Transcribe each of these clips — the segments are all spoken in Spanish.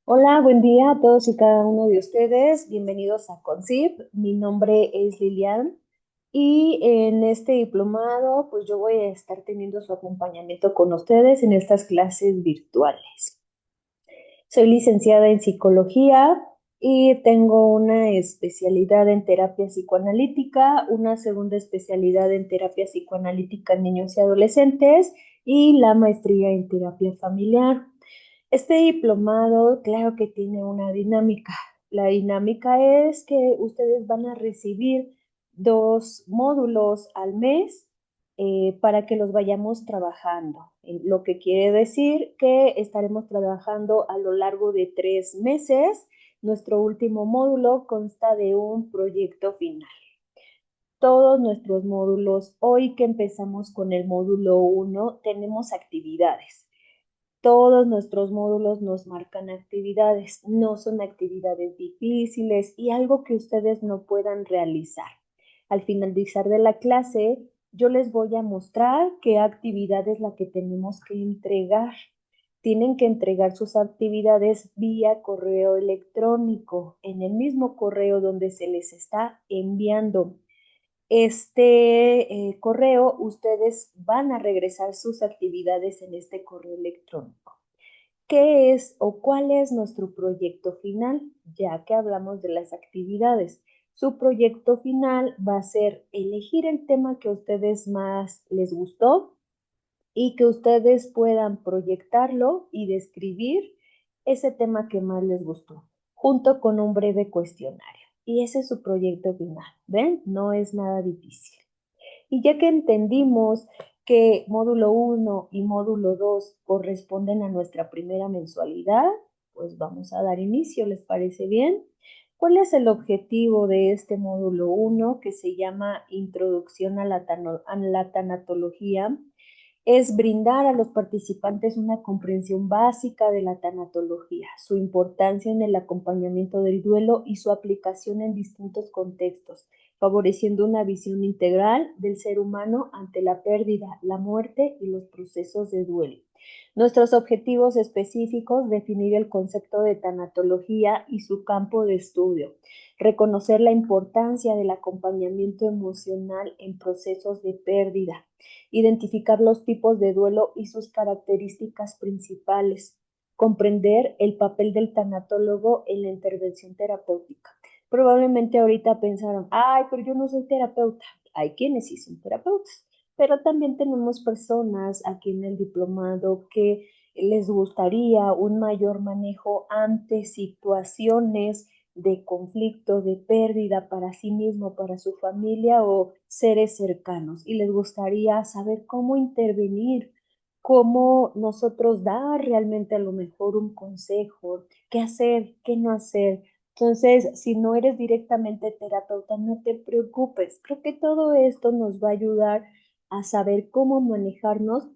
Hola, buen día a todos y cada uno de ustedes. Bienvenidos a CONCIP. Mi nombre es Lilian y en este diplomado, pues yo voy a estar teniendo su acompañamiento con ustedes en estas clases virtuales. Soy licenciada en psicología y tengo una especialidad en terapia psicoanalítica, una segunda especialidad en terapia psicoanalítica en niños y adolescentes y la maestría en terapia familiar. Este diplomado, claro que tiene una dinámica. La dinámica es que ustedes van a recibir dos módulos al mes para que los vayamos trabajando. Lo que quiere decir que estaremos trabajando a lo largo de 3 meses. Nuestro último módulo consta de un proyecto final. Todos nuestros módulos, hoy que empezamos con el módulo 1, tenemos actividades. Todos nuestros módulos nos marcan actividades, no son actividades difíciles y algo que ustedes no puedan realizar. Al finalizar de la clase, yo les voy a mostrar qué actividad es la que tenemos que entregar. Tienen que entregar sus actividades vía correo electrónico, en el mismo correo donde se les está enviando correo, ustedes van a regresar sus actividades en este correo electrónico. ¿Qué es o cuál es nuestro proyecto final? Ya que hablamos de las actividades. Su proyecto final va a ser elegir el tema que a ustedes más les gustó y que ustedes puedan proyectarlo y describir ese tema que más les gustó, junto con un breve cuestionario. Y ese es su proyecto final. ¿Ven? No es nada difícil. Y ya que entendimos que módulo 1 y módulo 2 corresponden a nuestra primera mensualidad, pues vamos a dar inicio, ¿les parece bien? ¿Cuál es el objetivo de este módulo 1 que se llama Introducción a la Tanatología? Es brindar a los participantes una comprensión básica de la tanatología, su importancia en el acompañamiento del duelo y su aplicación en distintos contextos, favoreciendo una visión integral del ser humano ante la pérdida, la muerte y los procesos de duelo. Nuestros objetivos específicos: definir el concepto de tanatología y su campo de estudio, reconocer la importancia del acompañamiento emocional en procesos de pérdida, identificar los tipos de duelo y sus características principales, comprender el papel del tanatólogo en la intervención terapéutica. Probablemente ahorita pensaron, ay, pero yo no soy terapeuta. Hay quienes sí son terapeutas, pero también tenemos personas aquí en el diplomado que les gustaría un mayor manejo ante situaciones de conflicto, de pérdida para sí mismo, para su familia o seres cercanos, y les gustaría saber cómo intervenir, cómo nosotros dar realmente a lo mejor un consejo, qué hacer, qué no hacer. Entonces, si no eres directamente terapeuta, no te preocupes. Creo que todo esto nos va a ayudar a saber cómo manejarnos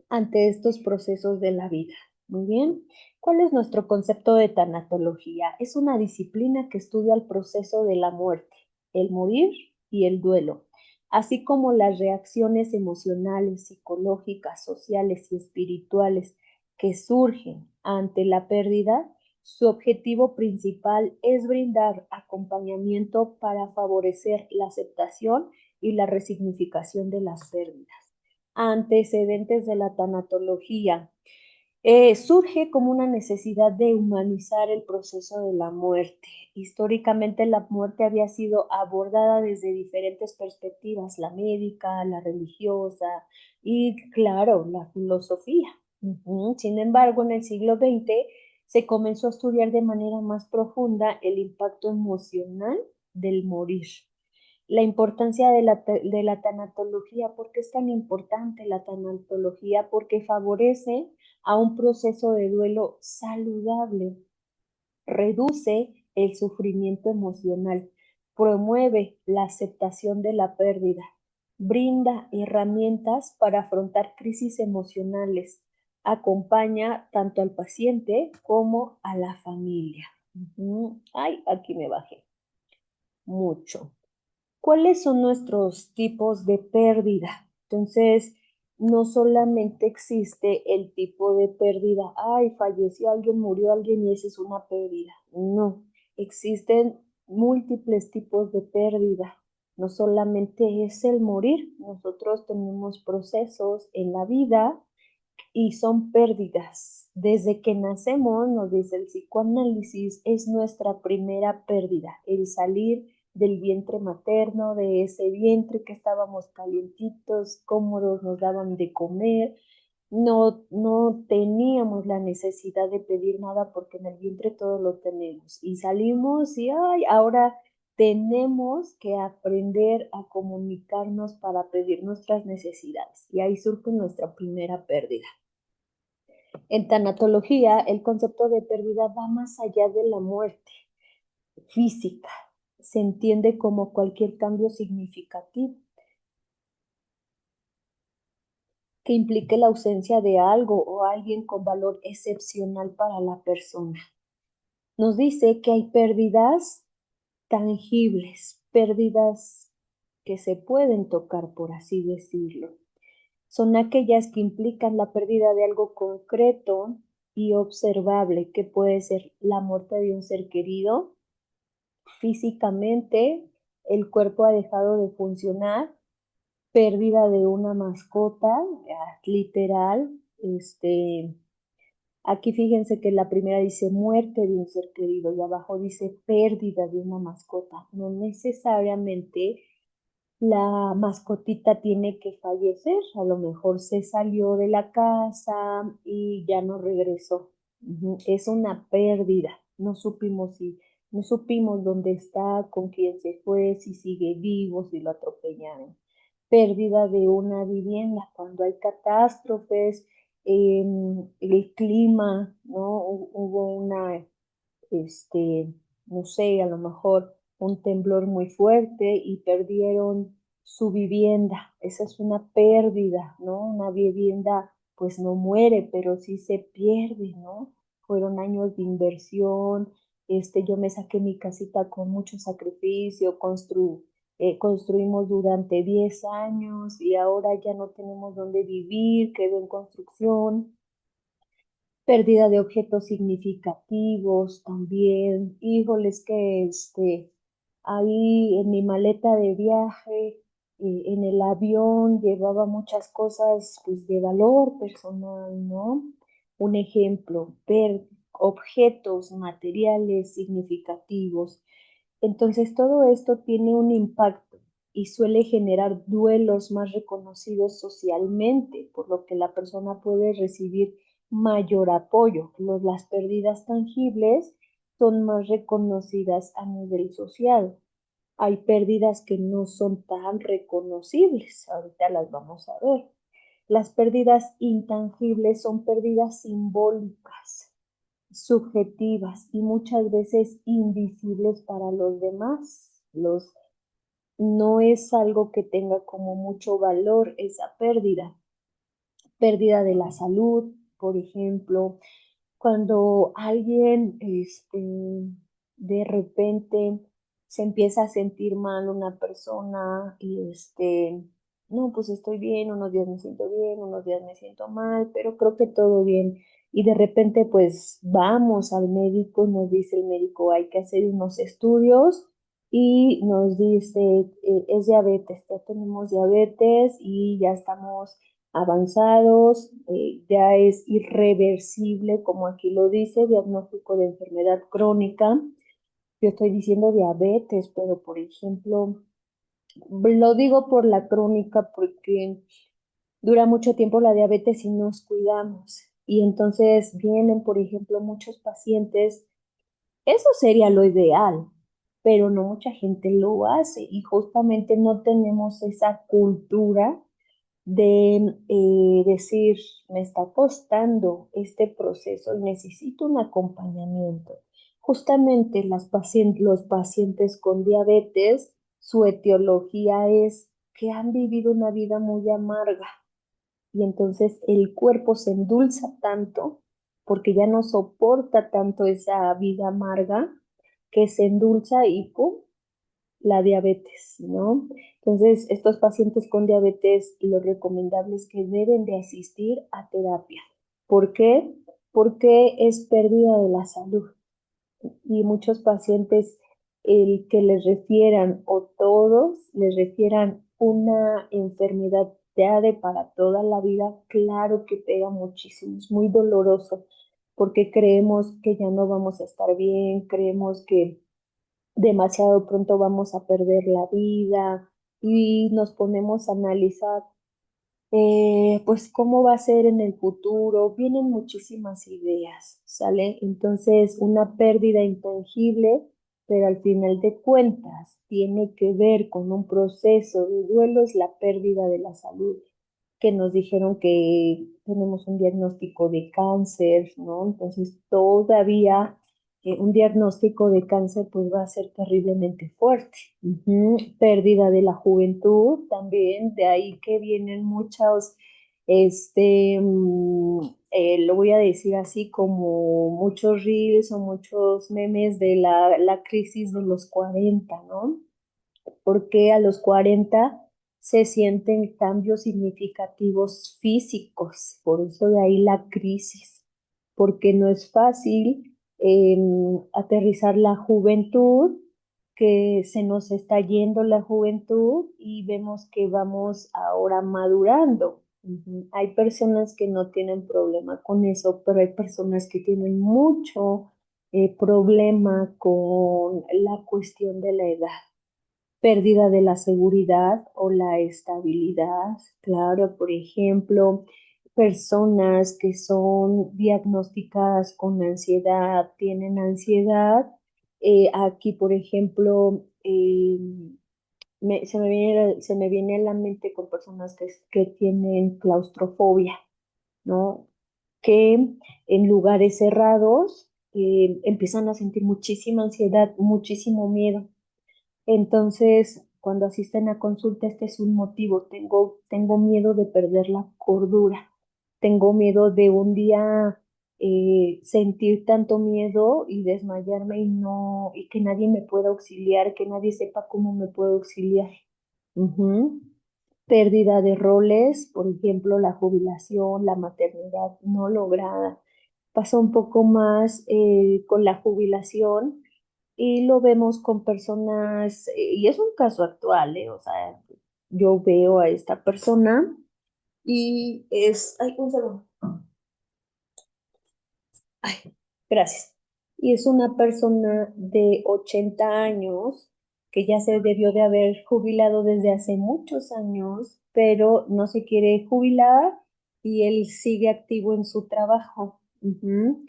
ante estos procesos de la vida. Muy bien. ¿Cuál es nuestro concepto de tanatología? Es una disciplina que estudia el proceso de la muerte, el morir y el duelo, así como las reacciones emocionales, psicológicas, sociales y espirituales que surgen ante la pérdida. Su objetivo principal es brindar acompañamiento para favorecer la aceptación y la resignificación de las pérdidas. Antecedentes de la tanatología. Surge como una necesidad de humanizar el proceso de la muerte. Históricamente la muerte había sido abordada desde diferentes perspectivas, la médica, la religiosa y, claro, la filosofía. Sin embargo, en el siglo XX se comenzó a estudiar de manera más profunda el impacto emocional del morir. La importancia de la tanatología. ¿Por qué es tan importante la tanatología? Porque favorece a un proceso de duelo saludable, reduce el sufrimiento emocional, promueve la aceptación de la pérdida, brinda herramientas para afrontar crisis emocionales, acompaña tanto al paciente como a la familia. Ay, aquí me bajé mucho. ¿Cuáles son nuestros tipos de pérdida? Entonces, no solamente existe el tipo de pérdida, ay, falleció alguien, murió alguien y esa es una pérdida. No, existen múltiples tipos de pérdida. No solamente es el morir, nosotros tenemos procesos en la vida y son pérdidas. Desde que nacemos, nos dice el psicoanálisis, es nuestra primera pérdida, el salir del vientre materno, de ese vientre que estábamos calientitos, cómodos, nos daban de comer. No teníamos la necesidad de pedir nada porque en el vientre todo lo tenemos. Y salimos y ay, ahora tenemos que aprender a comunicarnos para pedir nuestras necesidades. Y ahí surge nuestra primera pérdida. En tanatología, el concepto de pérdida va más allá de la muerte física. Se entiende como cualquier cambio significativo que implique la ausencia de algo o alguien con valor excepcional para la persona. Nos dice que hay pérdidas tangibles, pérdidas que se pueden tocar, por así decirlo. Son aquellas que implican la pérdida de algo concreto y observable, que puede ser la muerte de un ser querido físicamente, el cuerpo ha dejado de funcionar, pérdida de una mascota, literal, aquí fíjense que la primera dice muerte de un ser querido y abajo dice pérdida de una mascota. No necesariamente la mascotita tiene que fallecer, a lo mejor se salió de la casa y ya no regresó. Es una pérdida, no supimos dónde está, con quién se fue, si sigue vivo, si lo atropellaron. Pérdida de una vivienda, cuando hay catástrofes, el clima, ¿no? Hubo una este, no sé, a lo mejor un temblor muy fuerte y perdieron su vivienda. Esa es una pérdida, ¿no? Una vivienda pues no muere, pero sí se pierde, ¿no? Fueron años de inversión, yo me saqué mi casita con mucho sacrificio, construimos durante 10 años y ahora ya no tenemos dónde vivir, quedó en construcción. Pérdida de objetos significativos también. Híjoles que ahí en mi maleta de viaje, en el avión, llevaba muchas cosas pues de valor personal, ¿no? Un ejemplo, objetos materiales significativos. Entonces todo esto tiene un impacto y suele generar duelos más reconocidos socialmente, por lo que la persona puede recibir mayor apoyo. Las pérdidas tangibles son más reconocidas a nivel social. Hay pérdidas que no son tan reconocibles, ahorita las vamos a ver. Las pérdidas intangibles son pérdidas simbólicas, subjetivas y muchas veces invisibles para los demás. No es algo que tenga como mucho valor esa pérdida. Pérdida de la salud, por ejemplo, cuando alguien de repente se empieza a sentir mal una persona y no, pues estoy bien, unos días me siento bien, unos días me siento mal, pero creo que todo bien. Y de repente pues vamos al médico, nos dice el médico hay que hacer unos estudios y nos dice es diabetes, ya tenemos diabetes y ya estamos avanzados, ya es irreversible, como aquí lo dice, diagnóstico de enfermedad crónica. Yo estoy diciendo diabetes, pero por ejemplo, lo digo por la crónica porque dura mucho tiempo la diabetes y nos cuidamos. Y entonces vienen, por ejemplo, muchos pacientes, eso sería lo ideal, pero no mucha gente lo hace y justamente no tenemos esa cultura de decir, me está costando este proceso y necesito un acompañamiento. Justamente los pacientes con diabetes, su etiología es que han vivido una vida muy amarga y entonces el cuerpo se endulza tanto porque ya no soporta tanto esa vida amarga que se endulza y ¡pum! la diabetes, ¿no? Entonces, estos pacientes con diabetes, lo recomendable es que deben de asistir a terapia. ¿Por qué? Porque es pérdida de la salud y muchos pacientes el que les refieran o todos les refieran una enfermedad ya de para toda la vida, claro que pega muchísimo, es muy doloroso porque creemos que ya no vamos a estar bien, creemos que demasiado pronto vamos a perder la vida y nos ponemos a analizar pues cómo va a ser en el futuro, vienen muchísimas ideas, ¿sale? Entonces, una pérdida intangible, pero al final de cuentas tiene que ver con un proceso de duelo, es la pérdida de la salud, que nos dijeron que tenemos un diagnóstico de cáncer, ¿no? Entonces, todavía un diagnóstico de cáncer pues va a ser terriblemente fuerte. Ujú. Pérdida de la juventud también, de ahí que vienen muchos, lo voy a decir así, como muchos reels o muchos memes de la crisis de los 40, ¿no? Porque a los 40 se sienten cambios significativos físicos, por eso de ahí la crisis, porque no es fácil aterrizar la juventud, que se nos está yendo la juventud y vemos que vamos ahora madurando. Ujú. Hay personas que no tienen problema con eso, pero hay personas que tienen mucho problema con la cuestión de la edad. Pérdida de la seguridad o la estabilidad. Claro, por ejemplo, personas que son diagnosticadas con ansiedad, tienen ansiedad. Aquí, por ejemplo, se me viene a la mente con personas que tienen claustrofobia, ¿no? Que en lugares cerrados empiezan a sentir muchísima ansiedad, muchísimo miedo. Entonces, cuando asisten a consulta, este es un motivo. Tengo miedo de perder la cordura. Tengo miedo de un día sentir tanto miedo y desmayarme y no, y que nadie me pueda auxiliar, que nadie sepa cómo me puedo auxiliar. Ujú. Pérdida de roles, por ejemplo, la jubilación, la maternidad no lograda. Pasa un poco más con la jubilación y lo vemos con personas, y es un caso actual, o sea, yo veo a esta persona y ay, un segundo, ay, gracias. Y es una persona de 80 años que ya se debió de haber jubilado desde hace muchos años, pero no se quiere jubilar y él sigue activo en su trabajo. Ujú.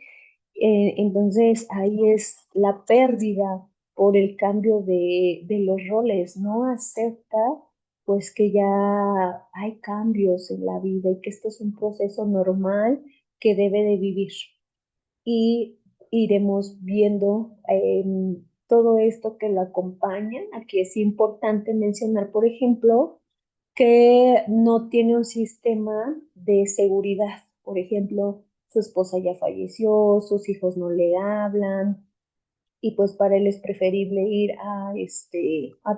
Entonces ahí es la pérdida por el cambio de los roles, no acepta pues que ya hay cambios en la vida y que este es un proceso normal que debe de vivir. Y iremos viendo todo esto que lo acompaña. Aquí es importante mencionar, por ejemplo, que no tiene un sistema de seguridad. Por ejemplo, su esposa ya falleció, sus hijos no le hablan y pues para él es preferible ir a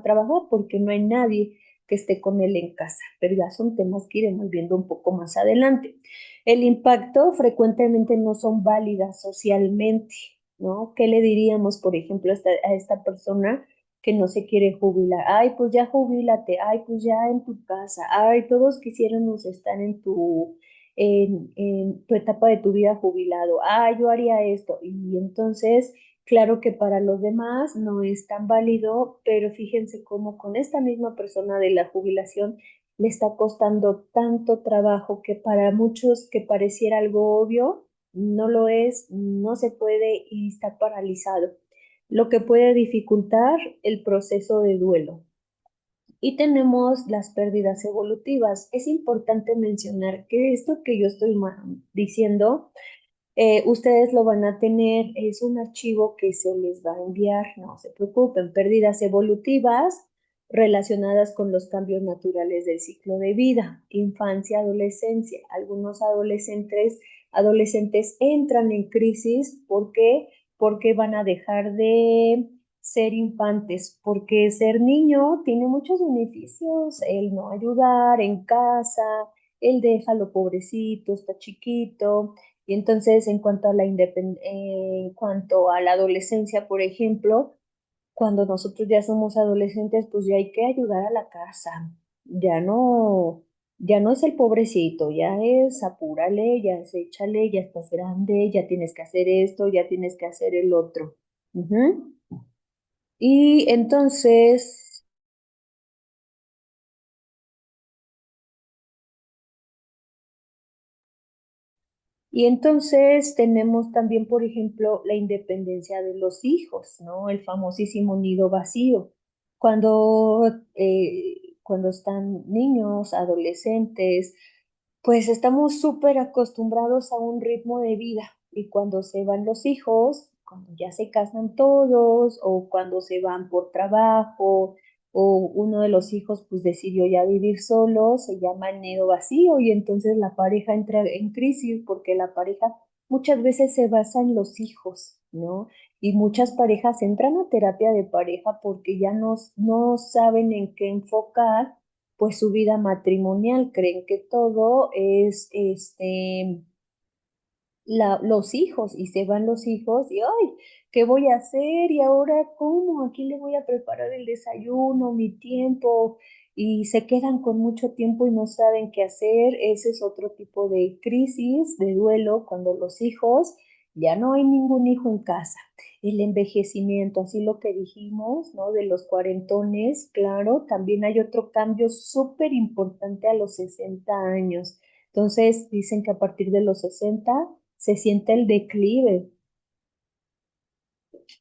trabajar porque no hay nadie que esté con él en casa, pero ya son temas que iremos viendo un poco más adelante. El impacto frecuentemente no son válidas socialmente, ¿no? ¿Qué le diríamos, por ejemplo, a esta persona que no se quiere jubilar? Ay, pues ya jubílate, ay, pues ya en tu casa, ay, todos quisiéramos estar en tu etapa de tu vida jubilado, ay, yo haría esto, y entonces claro que para los demás no es tan válido, pero fíjense cómo con esta misma persona de la jubilación le está costando tanto trabajo que para muchos que pareciera algo obvio, no lo es, no se puede y está paralizado, lo que puede dificultar el proceso de duelo. Y tenemos las pérdidas evolutivas. Es importante mencionar que esto que yo estoy diciendo ustedes lo van a tener, es un archivo que se les va a enviar, no se preocupen, pérdidas evolutivas relacionadas con los cambios naturales del ciclo de vida, infancia, adolescencia. Algunos adolescentes entran en crisis, ¿por qué? Porque van a dejar de ser infantes, porque ser niño tiene muchos beneficios, el no ayudar en casa, el déjalo pobrecito, está chiquito, y entonces en cuanto a la adolescencia, por ejemplo, cuando nosotros ya somos adolescentes, pues ya hay que ayudar a la casa. Ya no es el pobrecito, ya es apúrale, ya es échale, ya estás grande, ya tienes que hacer esto, ya tienes que hacer el otro. Ujú. Y entonces, y entonces tenemos también, por ejemplo, la independencia de los hijos, ¿no? El famosísimo nido vacío. Cuando están niños, adolescentes, pues estamos súper acostumbrados a un ritmo de vida. Y cuando se van los hijos, cuando ya se casan todos, o cuando se van por trabajo, o uno de los hijos pues decidió ya vivir solo, se llama el nido vacío y entonces la pareja entra en crisis porque la pareja muchas veces se basa en los hijos, ¿no? Y muchas parejas entran a terapia de pareja porque ya no saben en qué enfocar pues su vida matrimonial, creen que todo es los hijos y se van los hijos y ¡ay! ¿Qué voy a hacer? ¿Y ahora cómo? ¿Aquí le voy a preparar el desayuno, mi tiempo? Y se quedan con mucho tiempo y no saben qué hacer. Ese es otro tipo de crisis, de duelo, cuando los hijos, ya no hay ningún hijo en casa. El envejecimiento, así lo que dijimos, ¿no? De los cuarentones, claro, también hay otro cambio súper importante a los 60 años. Entonces, dicen que a partir de los 60 se siente el declive,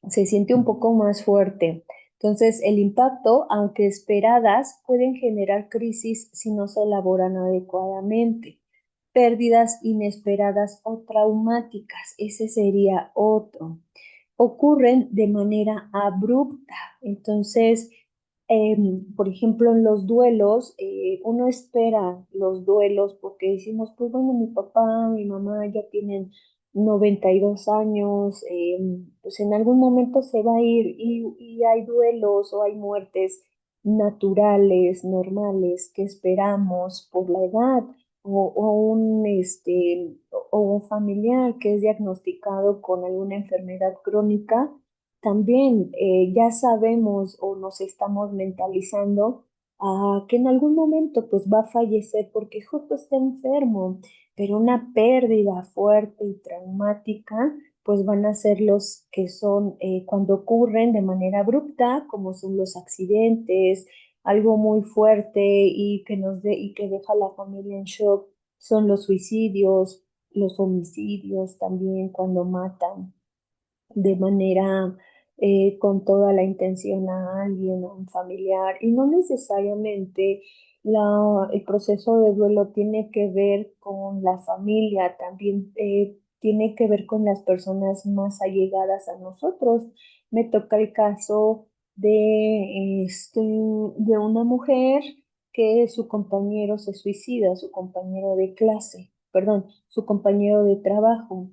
se siente un poco más fuerte. Entonces, el impacto, aunque esperadas, pueden generar crisis si no se elaboran adecuadamente. Pérdidas inesperadas o traumáticas, ese sería otro. Ocurren de manera abrupta. Entonces, por ejemplo, en los duelos, uno espera los duelos porque decimos, pues bueno, mi papá, mi mamá ya tienen 92 años, pues en algún momento se va a ir y hay duelos o hay muertes naturales, normales, que esperamos por la edad o un familiar que es diagnosticado con alguna enfermedad crónica, también ya sabemos o nos estamos mentalizando que en algún momento pues va a fallecer porque justo está enfermo, pero una pérdida fuerte y traumática pues van a ser los que son cuando ocurren de manera abrupta, como son los accidentes, algo muy fuerte y que deja a la familia en shock, son los suicidios, los homicidios también cuando matan de manera con toda la intención a alguien, a un familiar, y no necesariamente el proceso de duelo tiene que ver con la familia, también tiene que ver con las personas más allegadas a nosotros. Me toca el caso de una mujer que su compañero se suicida, su compañero de clase, perdón, su compañero de trabajo.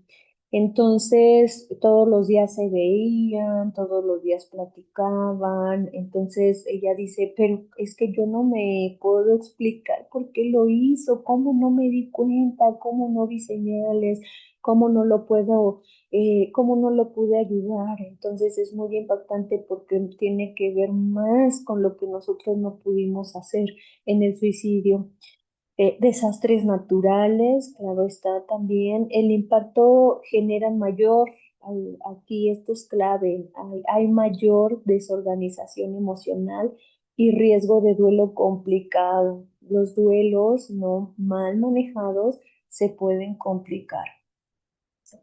Entonces, todos los días se veían, todos los días platicaban. Entonces, ella dice, pero es que yo no me puedo explicar por qué lo hizo, cómo no me di cuenta, cómo no vi señales, cómo no lo puedo, cómo no lo pude ayudar. Entonces, es muy impactante porque tiene que ver más con lo que nosotros no pudimos hacer en el suicidio. Desastres naturales, claro está también. El impacto genera mayor, aquí esto es clave, hay mayor desorganización emocional y riesgo de duelo complicado. Los duelos no mal manejados se pueden complicar.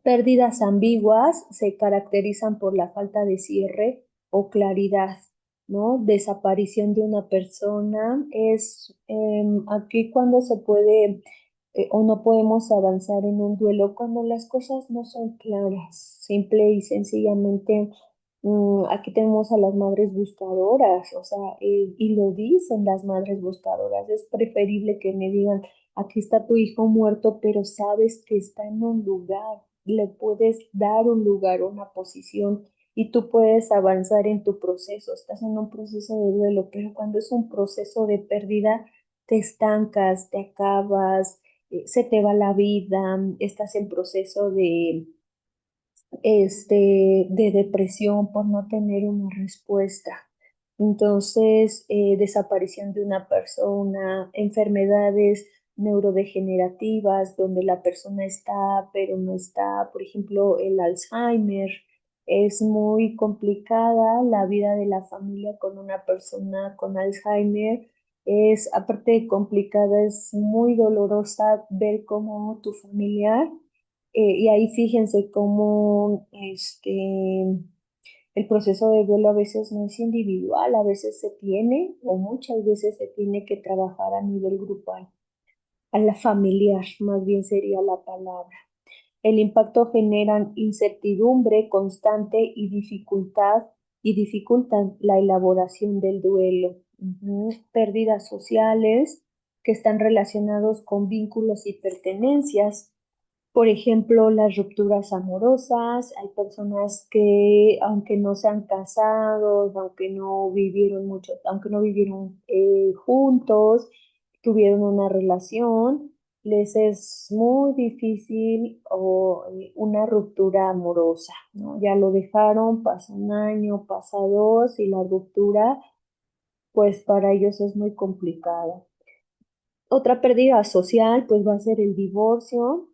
Pérdidas ambiguas se caracterizan por la falta de cierre o claridad, ¿no? Desaparición de una persona es aquí cuando se puede o no podemos avanzar en un duelo cuando las cosas no son claras. Simple y sencillamente, aquí tenemos a las madres buscadoras, o sea, y lo dicen las madres buscadoras, es preferible que me digan, aquí está tu hijo muerto, pero sabes que está en un lugar, le puedes dar un lugar, una posición, y tú puedes avanzar en tu proceso. Estás en un proceso de duelo, pero cuando es un proceso de pérdida, te estancas, te acabas, se te va la vida, estás en proceso de depresión por no tener una respuesta. Entonces, desaparición de una persona, enfermedades neurodegenerativas donde la persona está, pero no está, por ejemplo, el Alzheimer. Es muy complicada la vida de la familia con una persona con Alzheimer. Es, aparte de complicada, es muy dolorosa ver cómo tu familiar y ahí fíjense cómo el proceso de duelo a veces no es individual, a veces se tiene o muchas veces se tiene que trabajar a nivel grupal, a la familiar, más bien sería la palabra. El impacto genera incertidumbre constante y dificultan la elaboración del duelo. Pérdidas sociales que están relacionados con vínculos y pertenencias. Por ejemplo, las rupturas amorosas, hay personas que, aunque no se han casado, aunque no vivieron juntos, tuvieron una relación, les es muy difícil o una ruptura amorosa, ¿no? Ya lo dejaron, pasa un año, pasa dos y la ruptura, pues para ellos es muy complicada. Otra pérdida social, pues va a ser el divorcio,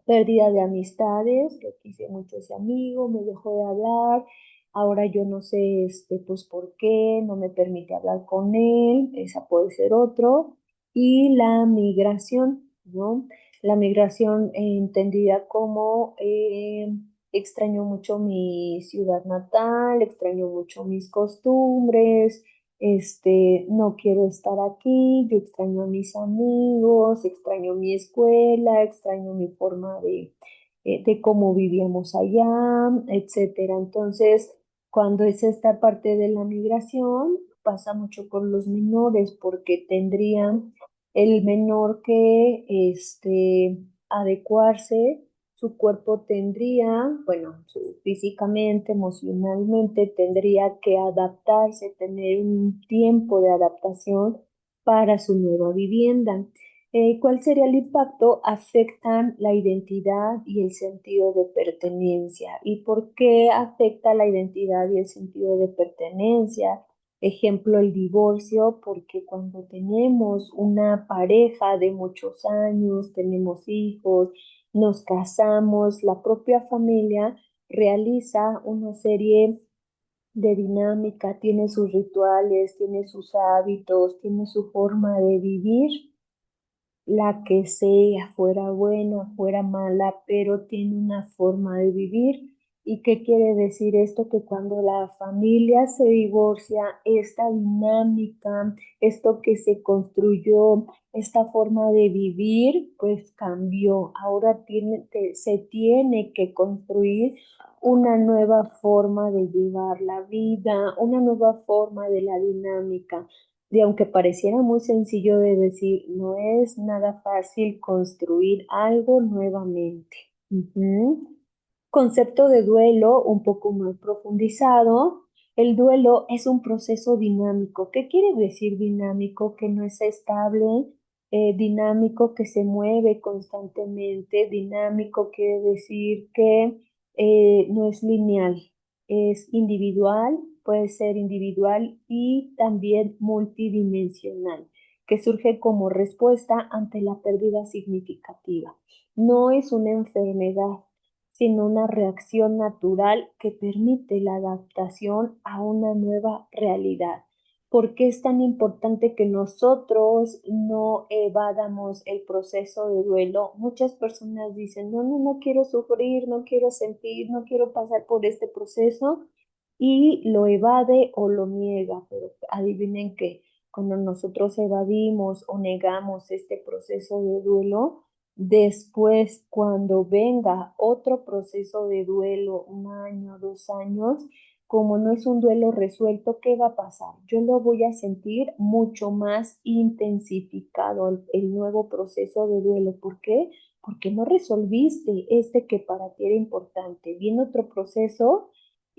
pérdida de amistades, que quise mucho ese amigo, me dejó de hablar, ahora yo no sé, pues por qué, no me permite hablar con él, esa puede ser otro, y la migración, ¿no? La migración entendida como extraño mucho mi ciudad natal, extraño mucho mis costumbres, no quiero estar aquí, yo extraño a mis amigos, extraño mi escuela, extraño mi forma de cómo vivíamos allá, etcétera. Entonces, cuando es esta parte de la migración, pasa mucho con los menores, porque tendrían el menor que adecuarse, su cuerpo tendría, bueno, físicamente, emocionalmente, tendría que adaptarse, tener un tiempo de adaptación para su nueva vivienda. ¿Cuál sería el impacto? Afectan la identidad y el sentido de pertenencia. ¿Y por qué afecta la identidad y el sentido de pertenencia? Ejemplo, el divorcio, porque cuando tenemos una pareja de muchos años, tenemos hijos, nos casamos, la propia familia realiza una serie de dinámica, tiene sus rituales, tiene sus hábitos, tiene su forma de vivir, la que sea, fuera buena, fuera mala, pero tiene una forma de vivir. ¿Y qué quiere decir esto? Que cuando la familia se divorcia, esta dinámica, esto que se construyó, esta forma de vivir, pues cambió. Ahora se tiene que construir una nueva forma de llevar la vida, una nueva forma de la dinámica. Y aunque pareciera muy sencillo de decir, no es nada fácil construir algo nuevamente. Concepto de duelo un poco más profundizado. El duelo es un proceso dinámico. ¿Qué quiere decir dinámico? Que no es estable, dinámico que se mueve constantemente, dinámico quiere decir que no es lineal, es individual, puede ser individual y también multidimensional, que surge como respuesta ante la pérdida significativa. No es una enfermedad, sino una reacción natural que permite la adaptación a una nueva realidad. ¿Por qué es tan importante que nosotros no evadamos el proceso de duelo? Muchas personas dicen, no, no, no quiero sufrir, no quiero sentir, no quiero pasar por este proceso y lo evade o lo niega, pero adivinen que cuando nosotros evadimos o negamos este proceso de duelo, después, cuando venga otro proceso de duelo, un año, 2 años, como no es un duelo resuelto, ¿qué va a pasar? Yo lo voy a sentir mucho más intensificado el nuevo proceso de duelo. ¿Por qué? Porque no resolviste este que para ti era importante. Viene otro proceso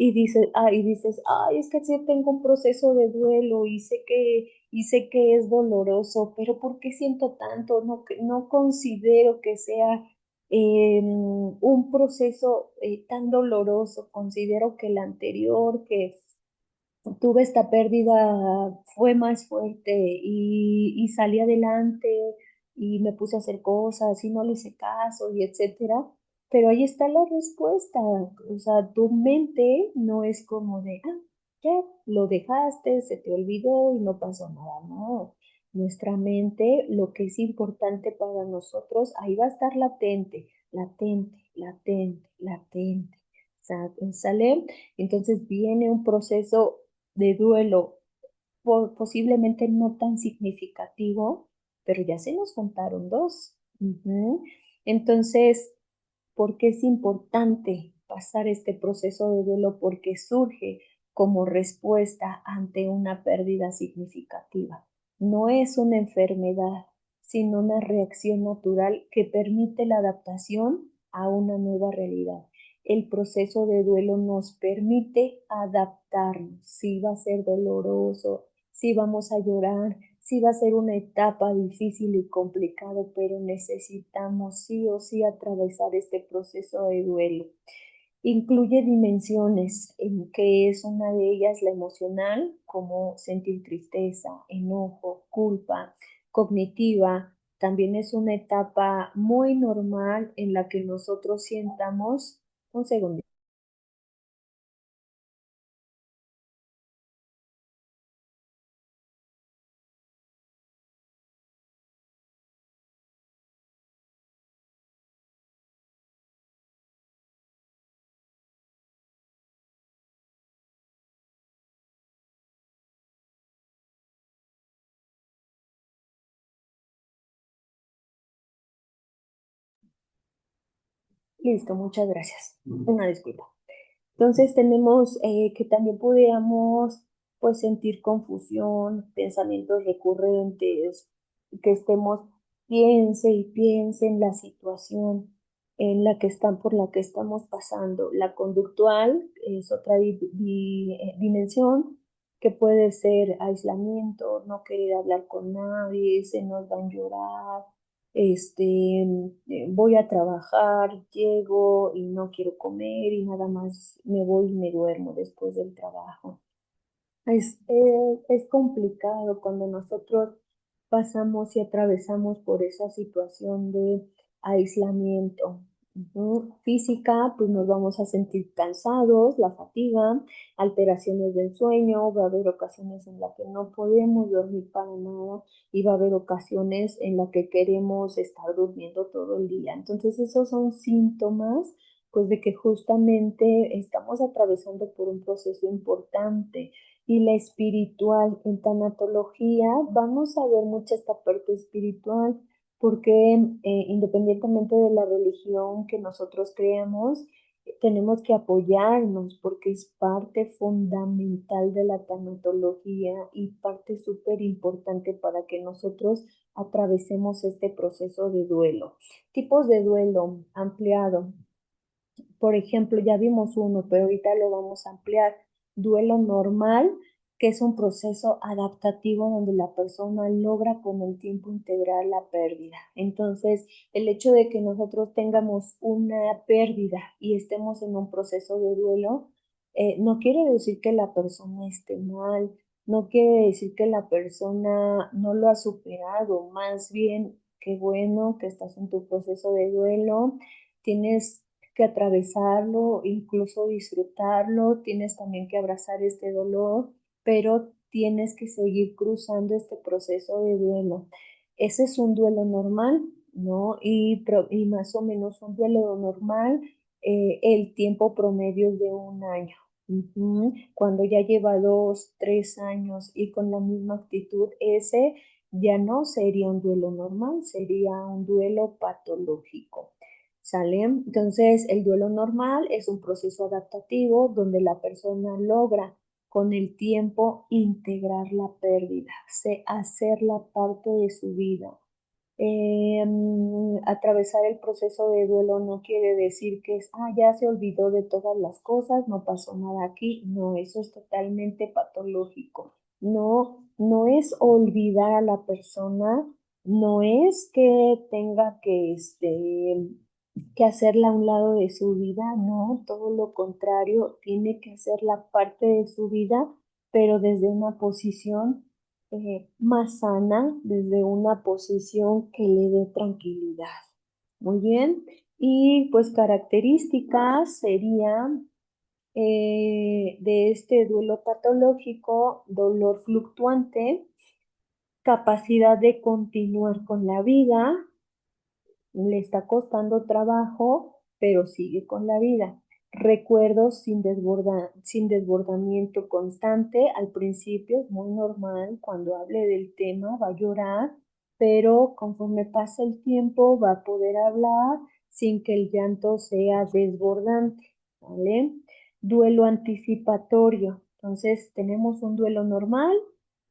y dices, ay, es que sí tengo un proceso de duelo y sé que es doloroso, pero ¿por qué siento tanto? No, no considero que sea un proceso tan doloroso. Considero que el anterior, que tuve esta pérdida, fue más fuerte y salí adelante y me puse a hacer cosas y no le hice caso y etcétera. Pero ahí está la respuesta. O sea, tu mente no es como de, ya lo dejaste, se te olvidó y no pasó nada. No, nuestra mente, lo que es importante para nosotros, ahí va a estar latente, latente, latente, latente. ¿Sale? Entonces viene un proceso de duelo, posiblemente no tan significativo, pero ya se nos contaron dos. Ujú. Entonces, ¿por qué es importante pasar este proceso de duelo? Porque surge como respuesta ante una pérdida significativa. No es una enfermedad, sino una reacción natural que permite la adaptación a una nueva realidad. El proceso de duelo nos permite adaptarnos. Si va a ser doloroso, si vamos a llorar, sí va a ser una etapa difícil y complicado, pero necesitamos sí o sí atravesar este proceso de duelo. Incluye dimensiones, en que es una de ellas la emocional, como sentir tristeza, enojo, culpa, cognitiva. También es una etapa muy normal en la que nosotros sientamos, un segundo. Listo, muchas gracias. Una disculpa. Entonces tenemos que también podríamos pues sentir confusión, pensamientos recurrentes, que estemos piense y piense en la situación en la que están, por la que estamos pasando. La conductual es otra dimensión que puede ser aislamiento, no querer hablar con nadie, se nos van a llorar, voy a trabajar, llego y no quiero comer y nada más me voy y me duermo después del trabajo. Es complicado cuando nosotros pasamos y atravesamos por esa situación de aislamiento. Ujú. Física, pues nos vamos a sentir cansados, la fatiga, alteraciones del sueño, va a haber ocasiones en las que no podemos dormir para nada y va a haber ocasiones en las que queremos estar durmiendo todo el día. Entonces, esos son síntomas, pues, de que justamente estamos atravesando por un proceso importante. Y la espiritual, en tanatología, vamos a ver mucho esta parte espiritual, porque independientemente de la religión que nosotros creamos, tenemos que apoyarnos porque es parte fundamental de la tanatología y parte súper importante para que nosotros atravesemos este proceso de duelo. Tipos de duelo ampliado. Por ejemplo, ya vimos uno, pero ahorita lo vamos a ampliar. Duelo normal, que es un proceso adaptativo donde la persona logra con el tiempo integrar la pérdida. Entonces, el hecho de que nosotros tengamos una pérdida y estemos en un proceso de duelo, no quiere decir que la persona esté mal, no quiere decir que la persona no lo ha superado, más bien, qué bueno que estás en tu proceso de duelo, tienes que atravesarlo, incluso disfrutarlo, tienes también que abrazar este dolor, pero tienes que seguir cruzando este proceso de duelo. Ese es un duelo normal, ¿no? Y más o menos un duelo normal, el tiempo promedio es de un año. Ujú. Cuando ya lleva 2, 3 años y con la misma actitud, ese ya no sería un duelo normal, sería un duelo patológico. ¿Sale? Entonces, el duelo normal es un proceso adaptativo donde la persona logra con el tiempo integrar la pérdida, hacerla parte de su vida. Atravesar el proceso de duelo no quiere decir que es, ya se olvidó de todas las cosas, no pasó nada aquí. No, eso es totalmente patológico. No, no es olvidar a la persona, no es que tenga que hacerla a un lado de su vida, no, todo lo contrario, tiene que hacerla parte de su vida, pero desde una posición más sana, desde una posición que le dé tranquilidad. Muy bien. Y pues características serían de este duelo patológico: dolor fluctuante, capacidad de continuar con la vida, le está costando trabajo, pero sigue con la vida. Recuerdos sin desbordamiento constante. Al principio es muy normal, cuando hable del tema va a llorar, pero conforme pasa el tiempo va a poder hablar sin que el llanto sea desbordante, ¿vale? Duelo anticipatorio. Entonces, tenemos un duelo normal,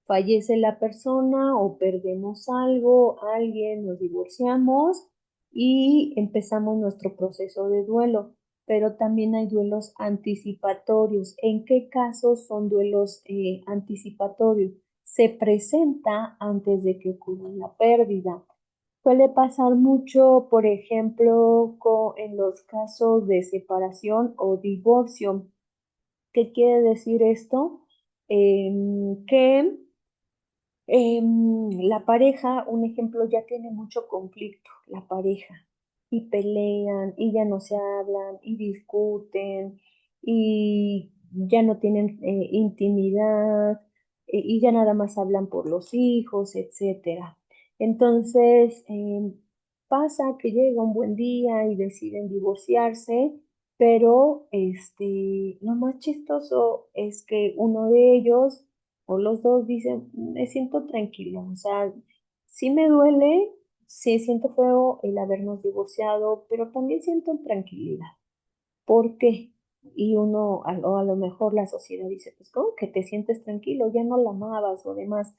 fallece la persona o perdemos algo, alguien, nos divorciamos y empezamos nuestro proceso de duelo. Pero también hay duelos anticipatorios. ¿En qué casos son duelos anticipatorios? Se presenta antes de que ocurra la pérdida. Suele pasar mucho, por ejemplo, en los casos de separación o divorcio. ¿Qué quiere decir esto? Que la pareja, un ejemplo, ya tiene mucho conflicto, la pareja, y pelean, y ya no se hablan, y discuten, y ya no tienen intimidad, y ya nada más hablan por los hijos, etcétera. Entonces, pasa que llega un buen día y deciden divorciarse, pero lo más chistoso es que uno de ellos o los dos dicen, me siento tranquilo, o sea, sí me duele, sí siento feo el habernos divorciado, pero también siento tranquilidad. ¿Por qué? Y uno, o a lo mejor la sociedad dice, pues, ¿cómo que te sientes tranquilo? Ya no la amabas o demás.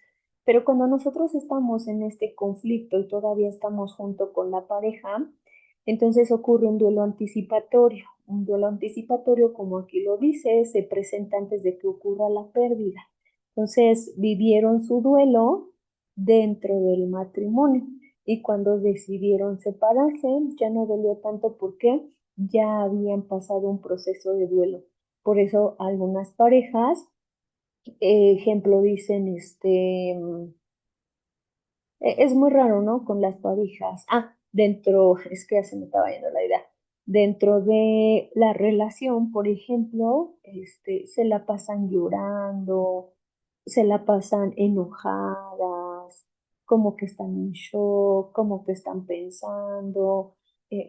Pero cuando nosotros estamos en este conflicto y todavía estamos junto con la pareja, entonces ocurre un duelo anticipatorio. Un duelo anticipatorio, como aquí lo dice, se presenta antes de que ocurra la pérdida. Entonces, vivieron su duelo dentro del matrimonio y cuando decidieron separarse, ya no dolió tanto porque ya habían pasado un proceso de duelo. Por eso algunas parejas, ejemplo, dicen, es muy raro, ¿no? Con las parejas. Dentro, es que ya se me estaba yendo la idea. Dentro de la relación, por ejemplo, se la pasan llorando, se la pasan enojadas, como que están en shock, como que están pensando.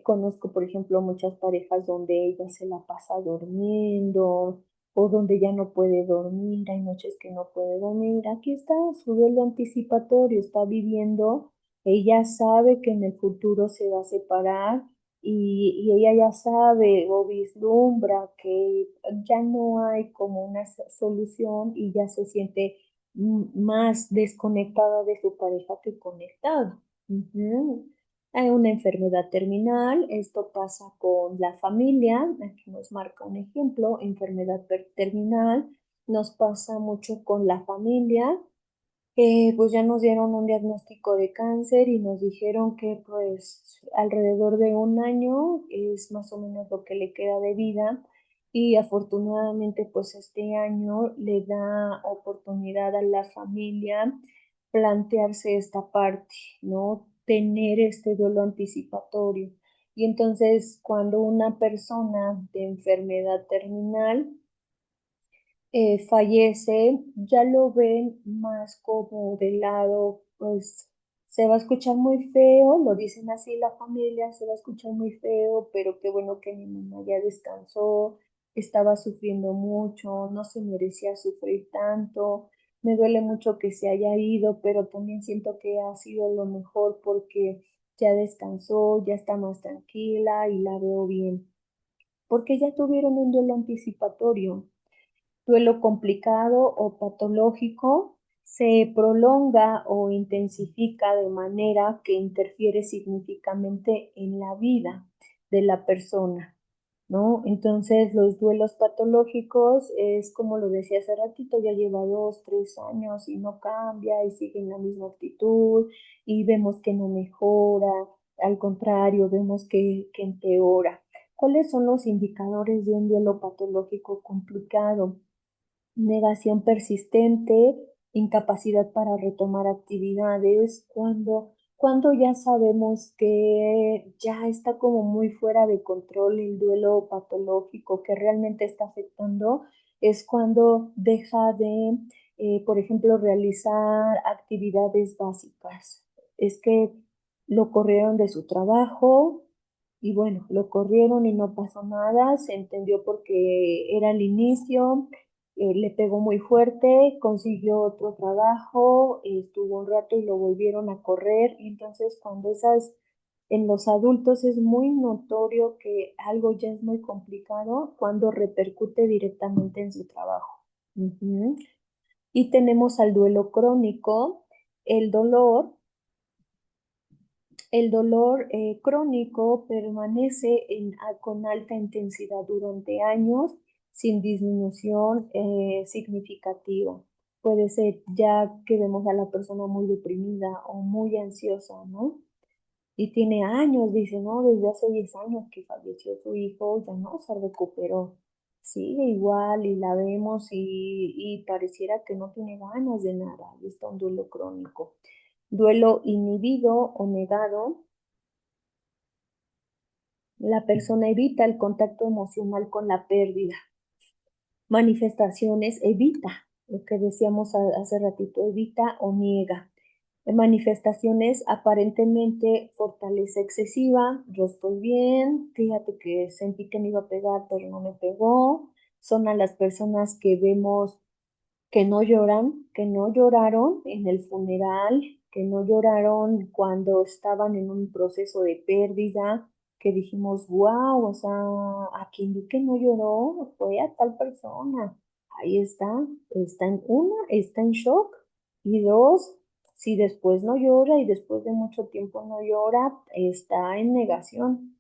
Conozco, por ejemplo, muchas parejas donde ella se la pasa durmiendo o donde ya no puede dormir, hay noches que no puede dormir. Aquí está su duelo anticipatorio, está viviendo, ella sabe que en el futuro se va a separar y ella ya sabe o vislumbra que ya no hay como una solución y ya se siente más desconectada de su pareja que conectada. Ujú. Hay una enfermedad terminal, esto pasa con la familia, aquí nos marca un ejemplo, enfermedad terminal, nos pasa mucho con la familia, pues ya nos dieron un diagnóstico de cáncer y nos dijeron que pues alrededor de un año es más o menos lo que le queda de vida y afortunadamente pues este año le da oportunidad a la familia plantearse esta parte, ¿no? Tener este duelo anticipatorio. Y entonces cuando una persona de enfermedad terminal fallece, ya lo ven más como del lado, pues se va a escuchar muy feo, lo dicen así la familia, se va a escuchar muy feo, pero qué bueno que mi mamá ya descansó, estaba sufriendo mucho, no se merecía sufrir tanto, me duele mucho que se haya ido, pero también siento que ha sido lo mejor porque ya descansó, ya está más tranquila y la veo bien, porque ya tuvieron un duelo anticipatorio. Duelo complicado o patológico. se prolonga o intensifica de manera que interfiere significativamente en la vida de la persona, ¿no? Entonces, los duelos patológicos es como lo decía hace ratito, ya lleva 2, 3 años y no cambia y sigue en la misma actitud y vemos que no mejora, al contrario, vemos que empeora. ¿Cuáles son los indicadores de un duelo patológico complicado? Negación persistente, incapacidad para retomar actividades, cuando ya sabemos que ya está como muy fuera de control el duelo patológico que realmente está afectando, es cuando deja de, por ejemplo, realizar actividades básicas. Es que lo corrieron de su trabajo, y bueno, lo corrieron y no pasó nada, se entendió porque era el inicio, le pegó muy fuerte, consiguió otro trabajo, estuvo un rato y lo volvieron a correr. Y entonces, en los adultos es muy notorio que algo ya es muy complicado cuando repercute directamente en su trabajo. Ujú. Y tenemos al duelo crónico, el dolor. El dolor crónico permanece con alta intensidad durante años sin disminución significativa. Puede ser ya que vemos a la persona muy deprimida o muy ansiosa, ¿no? Y tiene años, dice, ¿no? Desde hace 10 años que falleció su hijo, ya no se recuperó. Sigue igual y la vemos y pareciera que no tiene ganas de nada. Y está un duelo crónico. Duelo inhibido o negado, la persona evita el contacto emocional con la pérdida. Manifestaciones, evita, lo que decíamos hace ratito, evita o niega. Manifestaciones aparentemente fortaleza excesiva, yo estoy bien, fíjate que sentí que me iba a pegar, pero no me pegó. Son a las personas que vemos que no lloran, que no lloraron en el funeral, que no lloraron cuando estaban en un proceso de pérdida, que dijimos, wow, o sea, a quien vi que no lloró fue a tal persona. Ahí está en una, está en shock, y dos, si después no llora y después de mucho tiempo no llora, está en negación.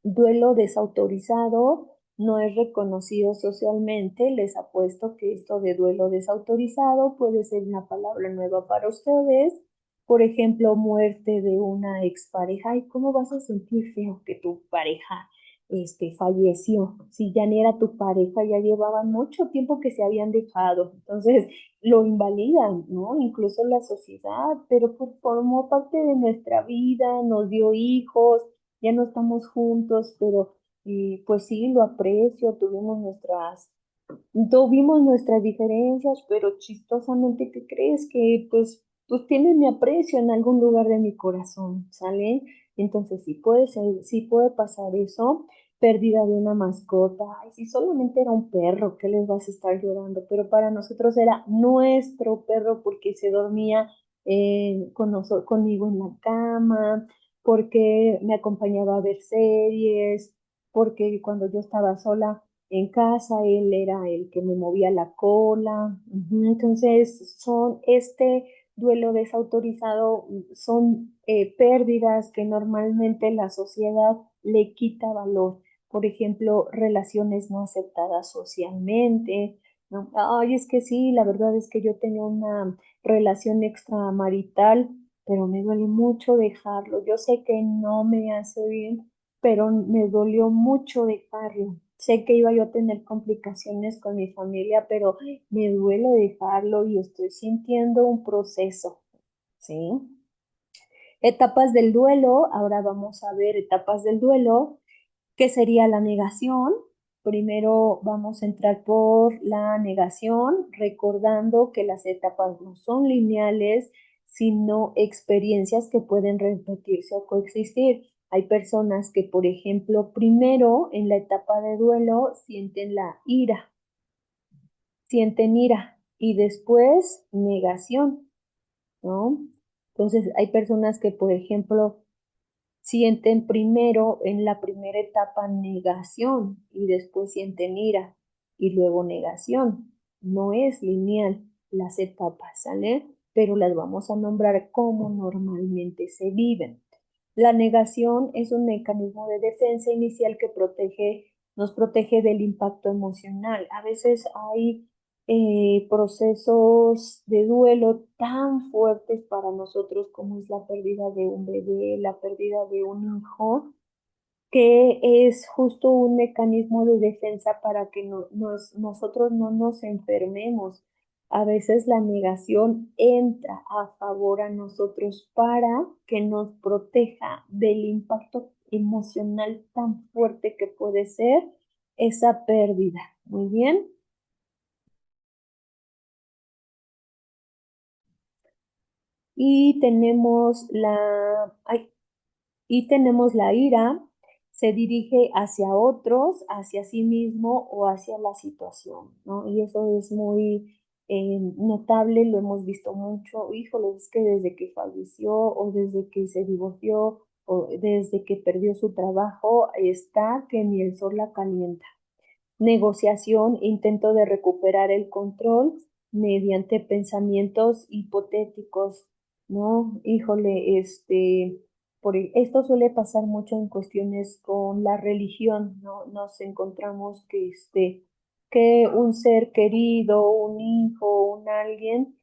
Duelo desautorizado no es reconocido socialmente. Les apuesto que esto de duelo desautorizado puede ser una palabra nueva para ustedes. Por ejemplo, muerte de una expareja. ¿Y cómo vas a sentir feo que tu pareja falleció? Si ya ni era tu pareja, ya llevaban mucho tiempo que se habían dejado. Entonces, lo invalidan, ¿no? Incluso la sociedad, pero formó parte de nuestra vida, nos dio hijos, ya no estamos juntos, pero pues sí, lo aprecio, tuvimos nuestras diferencias, pero chistosamente, ¿qué crees? Que pues tiene mi aprecio en algún lugar de mi corazón, ¿sale? Entonces sí puede pasar eso, pérdida de una mascota. Ay, si solamente era un perro, ¿qué les vas a estar llorando? Pero para nosotros era nuestro perro porque se dormía conmigo en la cama, porque me acompañaba a ver series, porque cuando yo estaba sola en casa, él era el que me movía la cola. Ujú. Entonces, este duelo desautorizado, son pérdidas que normalmente la sociedad le quita valor. Por ejemplo, relaciones no aceptadas socialmente, ¿no? Ay, es que sí, la verdad es que yo tenía una relación extramarital, pero me duele mucho dejarlo. Yo sé que no me hace bien, pero me dolió mucho dejarlo. Sé que iba yo a tener complicaciones con mi familia, pero me duele dejarlo y estoy sintiendo un proceso, ¿sí? Etapas del duelo, ahora vamos a ver etapas del duelo, que sería la negación. Primero vamos a entrar por la negación, recordando que las etapas no son lineales, sino experiencias que pueden repetirse o coexistir. Hay personas que, por ejemplo, primero en la etapa de duelo sienten ira y después negación, ¿no? Entonces, hay personas que, por ejemplo, sienten primero en la primera etapa negación y después sienten ira y luego negación. No es lineal. las etapas, ¿sale? Pero las vamos a nombrar como normalmente se viven. La negación es un mecanismo de defensa inicial que nos protege del impacto emocional. A veces hay procesos de duelo tan fuertes para nosotros como es la pérdida de un bebé, la pérdida de un hijo, que es justo un mecanismo de defensa para que nosotros no nos enfermemos. A veces la negación entra a favor a nosotros para que nos proteja del impacto emocional tan fuerte que puede ser esa pérdida. Muy bien. Y tenemos y tenemos la ira, se dirige hacia otros, hacia sí mismo o hacia la situación, ¿no? Y eso es muy notable, lo hemos visto mucho. Híjole, es que desde que falleció o desde que se divorció o desde que perdió su trabajo, está que ni el sol la calienta. Negociación, intento de recuperar el control mediante pensamientos hipotéticos, ¿no? Híjole, esto suele pasar mucho en cuestiones con la religión, ¿no? Nos encontramos que un ser querido, un hijo, un alguien,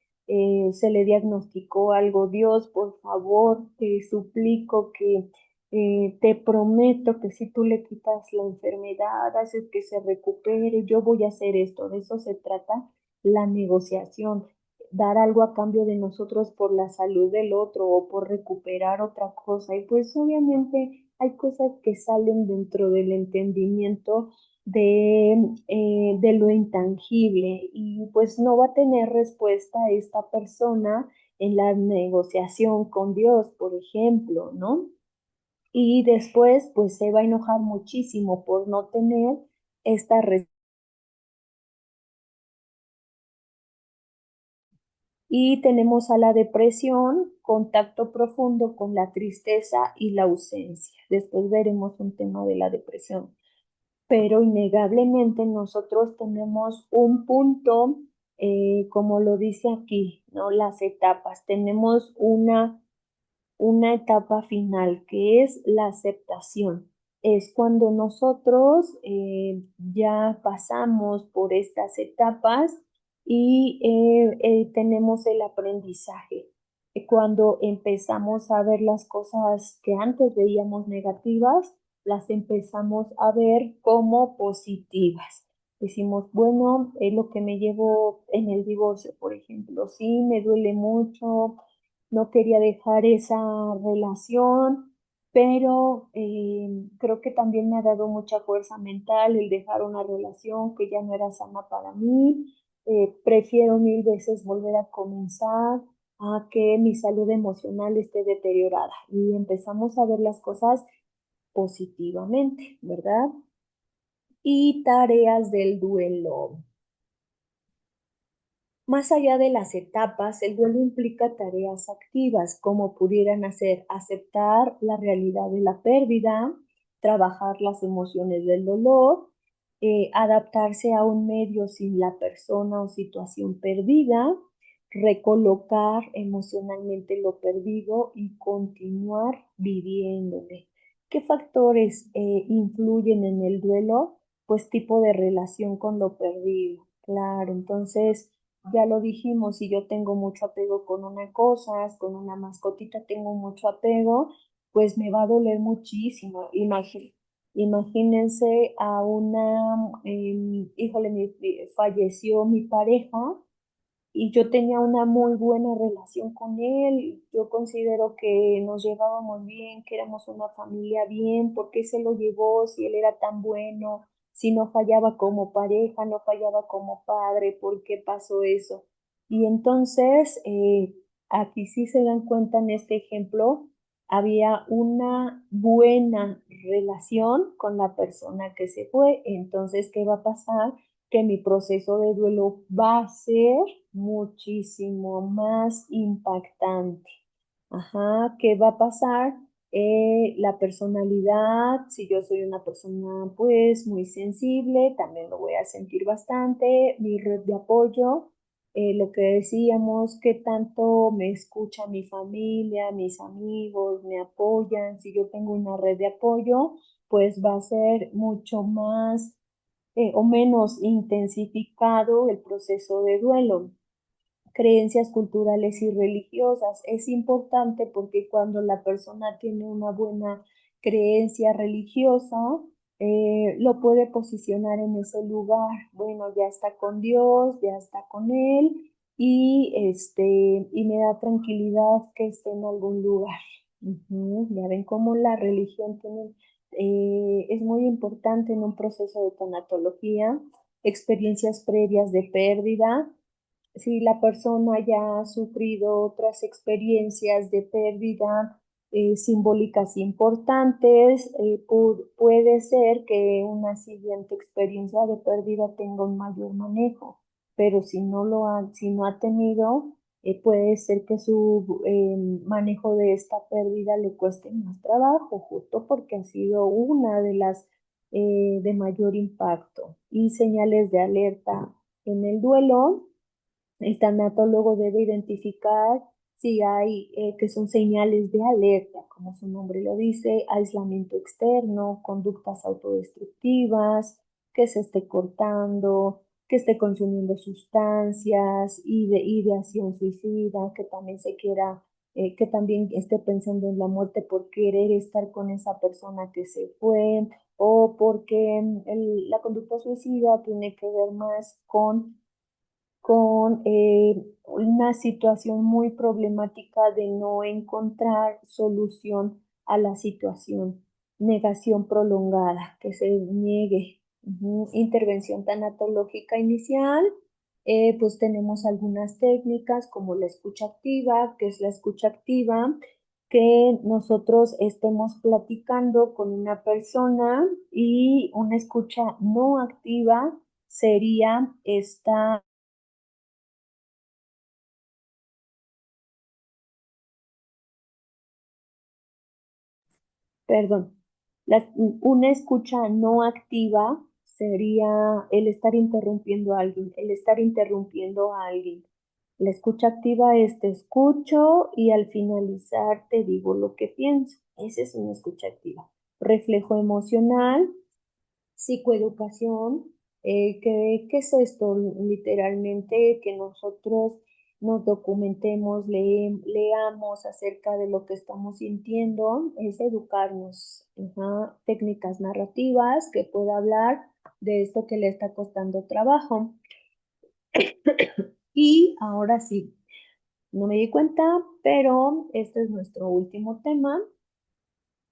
se le diagnosticó algo. Dios, por favor, te suplico que te prometo que si tú le quitas la enfermedad, haces que se recupere, yo voy a hacer esto. De eso se trata la negociación, dar algo a cambio de nosotros por la salud del otro o por recuperar otra cosa. Y pues obviamente hay cosas que salen dentro del entendimiento de lo intangible y pues no va a tener respuesta esta persona en la negociación con Dios, por ejemplo, ¿no? Y después pues se va a enojar muchísimo por no tener esta y tenemos a la depresión, contacto profundo con la tristeza y la ausencia. Después veremos un tema de la depresión, pero innegablemente nosotros tenemos un punto, como lo dice aquí, ¿no? Las etapas. Tenemos una etapa final que es la aceptación. Es cuando nosotros ya pasamos por estas etapas y tenemos el aprendizaje. Cuando empezamos a ver las cosas que antes veíamos negativas, las empezamos a ver como positivas. Decimos, bueno, es lo que me llevo en el divorcio, por ejemplo. Sí, me duele mucho, no quería dejar esa relación, pero creo que también me ha dado mucha fuerza mental el dejar una relación que ya no era sana para mí. Prefiero mil veces volver a comenzar a que mi salud emocional esté deteriorada y empezamos a ver las cosas positivamente, ¿verdad? Y tareas del duelo. Más allá de las etapas, el duelo implica tareas activas, como pudieran hacer aceptar la realidad de la pérdida, trabajar las emociones del dolor, adaptarse a un medio sin la persona o situación perdida, recolocar emocionalmente lo perdido y continuar viviéndole. ¿Qué factores influyen en el duelo? Pues tipo de relación con lo perdido. Claro, entonces ya lo dijimos, si yo tengo mucho apego con una cosa, con una mascotita tengo mucho apego, pues me va a doler muchísimo. Imagínense a híjole, falleció mi pareja y yo tenía una muy buena relación con él. Yo considero que nos llevábamos bien, que éramos una familia bien. ¿Por qué se lo llevó si él era tan bueno? Si no fallaba como pareja, no fallaba como padre, ¿por qué pasó eso? Y entonces, aquí sí se dan cuenta en este ejemplo, había una buena relación con la persona que se fue. Entonces, ¿qué va a pasar? Que mi proceso de duelo va a ser muchísimo más impactante. Ajá, ¿qué va a pasar? La personalidad, si yo soy una persona pues muy sensible, también lo voy a sentir bastante. Mi red de apoyo, lo que decíamos, qué tanto me escucha mi familia, mis amigos, me apoyan. Si yo tengo una red de apoyo, pues va a ser mucho más o menos intensificado el proceso de duelo. Creencias culturales y religiosas. Es importante porque cuando la persona tiene una buena creencia religiosa, lo puede posicionar en ese lugar. Bueno, ya está con Dios, ya está con Él y me da tranquilidad que esté en algún lugar. Ujú. Ya ven cómo la religión tiene, es muy importante en un proceso de tanatología, experiencias previas de pérdida. Si la persona ya ha sufrido otras experiencias de pérdida simbólicas importantes, puede ser que una siguiente experiencia de pérdida tenga un mayor manejo, pero si no ha tenido, puede ser que su manejo de esta pérdida le cueste más trabajo, justo porque ha sido una de las de mayor impacto. Y señales de alerta en el duelo. El tanatólogo debe identificar si hay que son señales de alerta, como su nombre lo dice, aislamiento externo, conductas autodestructivas, que se esté cortando, que esté consumiendo sustancias, ideación suicida, que también se quiera, que también esté pensando en la muerte por querer estar con esa persona que se fue, o porque la conducta suicida tiene que ver más con una situación muy problemática de no encontrar solución a la situación, negación prolongada, que se niegue. Ujú. Intervención tanatológica inicial, pues tenemos algunas técnicas como la escucha activa, que es la escucha activa, que nosotros estemos platicando con una persona, y una escucha no activa sería esta. Perdón, una escucha no activa sería el estar interrumpiendo a alguien, el estar interrumpiendo a alguien. La escucha activa es te escucho y al finalizar te digo lo que pienso. Esa es una escucha activa. Reflejo emocional, psicoeducación. ¿Qué es esto? Literalmente que nosotros nos documentemos, leamos acerca de lo que estamos sintiendo, es educarnos. Ajá. Técnicas narrativas, que pueda hablar de esto que le está costando trabajo. Y ahora sí, no me di cuenta, pero este es nuestro último tema.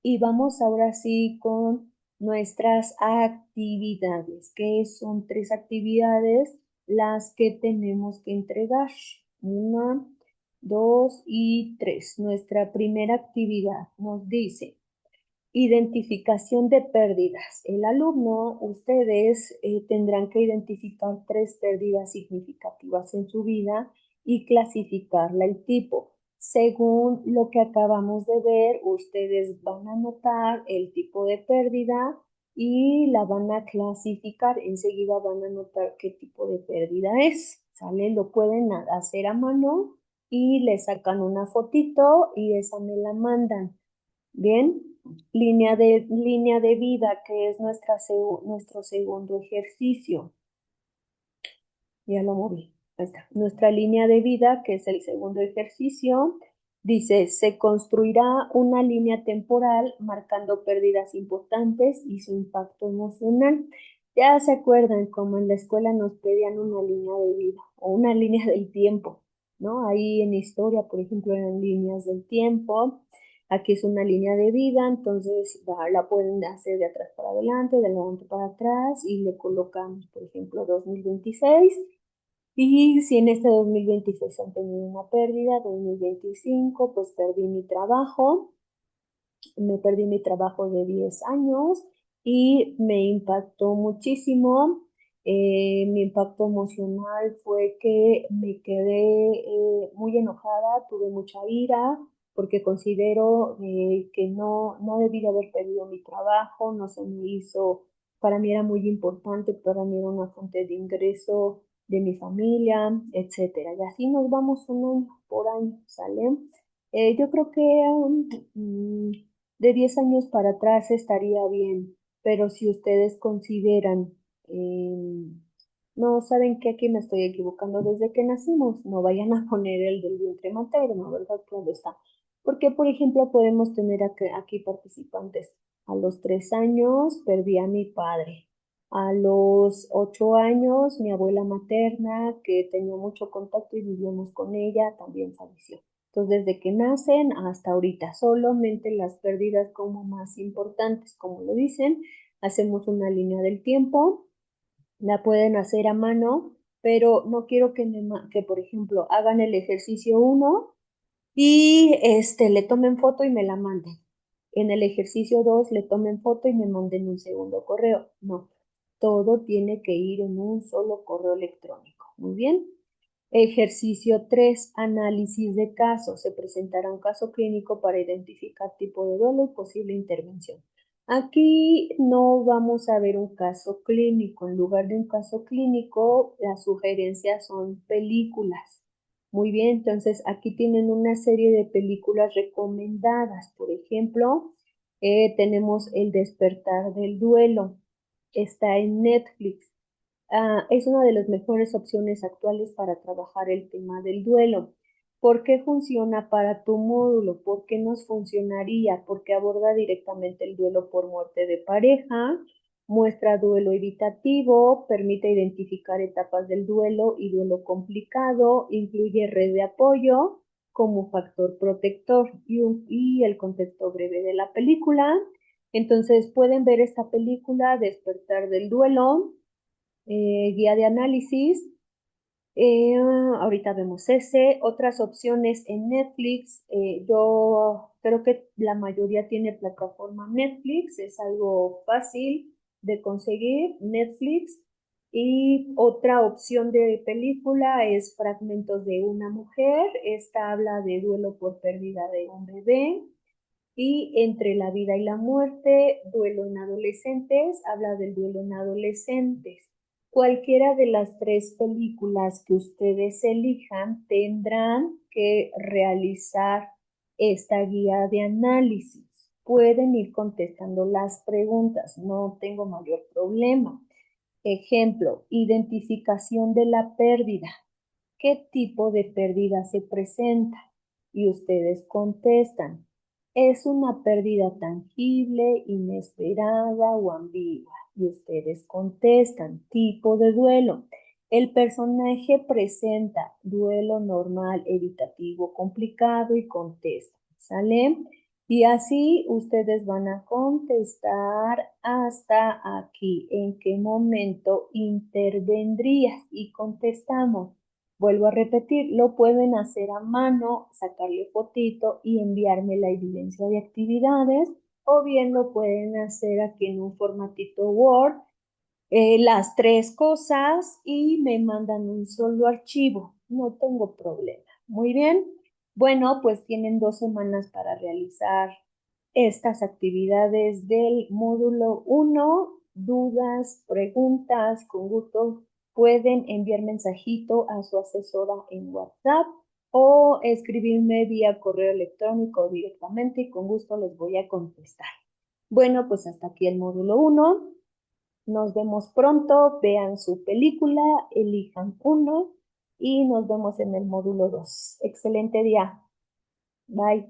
Y vamos ahora sí con nuestras actividades, que son tres actividades las que tenemos que entregar. Una, dos y tres. Nuestra primera actividad nos dice identificación de pérdidas. El alumno, ustedes tendrán que identificar tres pérdidas significativas en su vida y clasificarla el tipo. Según lo que acabamos de ver, ustedes van a anotar el tipo de pérdida y la van a clasificar. Enseguida van a anotar qué tipo de pérdida es. ¿Sale? Lo pueden hacer a mano y le sacan una fotito y esa me la mandan. Bien, línea de vida, que es nuestro segundo ejercicio. Ya lo moví. Ahí está. Nuestra línea de vida, que es el segundo ejercicio, dice, se construirá una línea temporal marcando pérdidas importantes y su impacto emocional. Ya se acuerdan como en la escuela nos pedían una línea de vida o una línea del tiempo, ¿no? Ahí en historia, por ejemplo, eran líneas del tiempo. Aquí es una línea de vida, entonces la pueden hacer de atrás para adelante, de adelante para atrás, y le colocamos, por ejemplo, 2026. Y si en este 2026 han tenido una pérdida, 2025, pues me perdí mi trabajo de 10 años y me impactó muchísimo. Mi impacto emocional fue que me quedé muy enojada, tuve mucha ira, porque considero que no debí de haber perdido mi trabajo, no se me hizo, para mí era muy importante, para mí era una fuente de ingreso de mi familia, etcétera. Y así nos vamos un año por año, ¿sale? Yo creo que mm, de 10 años para atrás estaría bien, pero si ustedes consideran, no saben que aquí me estoy equivocando desde que nacimos, no vayan a poner el del vientre materno, ¿verdad? Claro está. Porque, por ejemplo, podemos tener aquí participantes. A los 3 años perdí a mi padre. A los 8 años, mi abuela materna, que tenía mucho contacto y vivíamos con ella, también falleció. Entonces, desde que nacen hasta ahorita, solamente las pérdidas como más importantes, como lo dicen, hacemos una línea del tiempo, la pueden hacer a mano, pero no quiero que, por ejemplo, hagan el ejercicio uno y le tomen foto y me la manden. En el ejercicio 2 le tomen foto y me manden un segundo correo. No, todo tiene que ir en un solo correo electrónico. Muy bien. Ejercicio 3, análisis de caso. Se presentará un caso clínico para identificar tipo de duelo y posible intervención. Aquí no vamos a ver un caso clínico. En lugar de un caso clínico, las sugerencias son películas. Muy bien, entonces aquí tienen una serie de películas recomendadas. Por ejemplo, tenemos El despertar del duelo. Está en Netflix. Es una de las mejores opciones actuales para trabajar el tema del duelo. ¿Por qué funciona para tu módulo? ¿Por qué nos funcionaría? Porque aborda directamente el duelo por muerte de pareja, muestra duelo evitativo, permite identificar etapas del duelo y duelo complicado, incluye red de apoyo como factor protector y el contexto breve de la película. Entonces pueden ver esta película, Despertar del Duelo, guía de análisis. Ahorita vemos ese. Otras opciones en Netflix. Yo creo que la mayoría tiene plataforma Netflix. Es algo fácil de conseguir, Netflix. Y otra opción de película es Fragmentos de una mujer. Esta habla de duelo por pérdida de un bebé. Y Entre la vida y la muerte, duelo en adolescentes, habla del duelo en adolescentes. Cualquiera de las tres películas que ustedes elijan tendrán que realizar esta guía de análisis. Pueden ir contestando las preguntas, no tengo mayor problema. Ejemplo, identificación de la pérdida. ¿Qué tipo de pérdida se presenta? Y ustedes contestan, es una pérdida tangible, inesperada o ambigua. Y ustedes contestan, tipo de duelo. El personaje presenta duelo normal, evitativo, complicado y contesta. ¿Sale? Y así ustedes van a contestar hasta aquí. ¿En qué momento intervendrías? Y contestamos. Vuelvo a repetir, lo pueden hacer a mano, sacarle fotito y enviarme la evidencia de actividades, o bien lo pueden hacer aquí en un formatito Word, las tres cosas y me mandan un solo archivo. No tengo problema. Muy bien. Bueno, pues tienen 2 semanas para realizar estas actividades del módulo 1. Dudas, preguntas, con gusto pueden enviar mensajito a su asesora en WhatsApp o escribirme vía correo electrónico directamente y con gusto les voy a contestar. Bueno, pues hasta aquí el módulo 1. Nos vemos pronto, vean su película, elijan uno y nos vemos en el módulo 2. Excelente día. Bye.